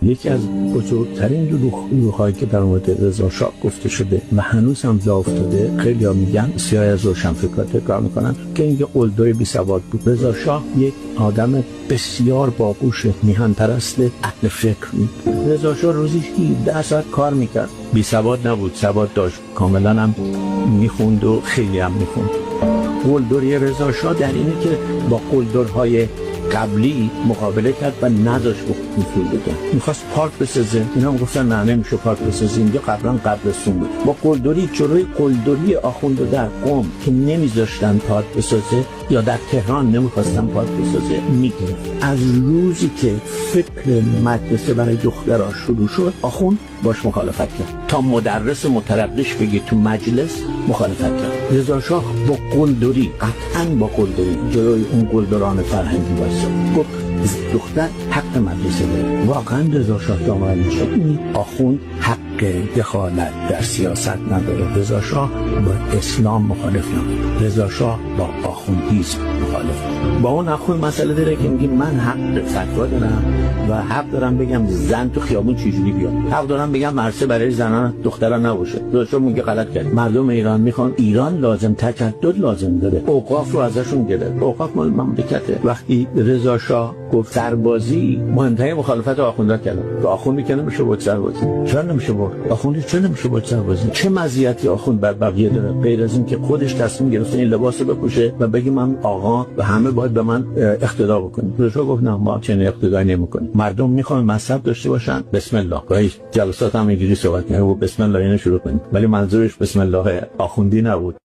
یکی از بزرگترین دروغ‌هایی که در مورد رضا شاه گفته شده و هنوز هم جا افتاده، خیلی‌ها میگن، بسیاری از روشنفکرها تکرار میکنن که اینکه قلدر بی‌سواد بود. رضا شاه یک آدم بسیار باهوش، میهن پرست، اهل فکر بود. رضا شاه روزی 17 ساعت کار میکرد. بی‌سواد نبود، سواد داشت، کاملا هم میخوند و خیلی هم میخوند. قلدری رضا شاه در اینه که با قلدرهای قبلی مقابله کرد و نذاشت نفوذ بده. میخواست پارک بسازه، اینا هم گفتن نه نمیشه پارک بسازه، اینجا قبلا قبرستون بود. با قلدری جلوی قلدری آخوند در قم که نمیذاشتن پارک بسازه یا در تهران نمیخواستن پارک بسازه میگرفت. از روزی که فکر مدرسه برای دخترها شروع شد، آخوند باش مخالفت کرد. تا مدرس متربش بگه تو مجلس مخالفت کرد. رضا شاه با قلدری، قطعاً با قلدری جلوی اون قلدران فرهنگی وایساد. گفت دختر حق مدرسه داره. واقعاً رضا شاه دامن شد. آخوند حق دخالت در سیاست نداره. رضا شاه با اسلام مخالف نبود. رضا شاه با آخوندیسم مخالف. با اون آخوند مسئله داره که میگه من حق فتوا دارم و حق دارم بگم زن تو خیابون چجوری بیاد. حق دارم بگم مرسه برای زنان دختران نباشه. رضا شاه میگه غلط کرد. مردم ایران میخوان، ایران لازم تجدد لازم داره. اوقاف رو ازشون گرفت. اوقاف مال مملکته. وقتی رضا شاه گفت سربازی، مهمترین مخالفت آخوندها کردن. آخوندی که نمیشه بود سربازی. چرا نمیشه بود؟ آخوندی چرا نمیشه بود سربازی؟ چه مزیتی آخوند بر بقیه داره غیر از این که خودش تصمیم گرفته این لباسو بپوشه و بگه من آقا و همه باید به من اقتدا بکنن. رضا شاه گفت نه، ما چنین اقتدایی نمیکنیم. مردم میخوان مذهب داشته باشن، بسم الله. گاهی جلسات هم اینجوری صحبت می‌کنه و بسم الله اینو شروع کنیم، ولی منظورش بسم الله آخوندی نبود.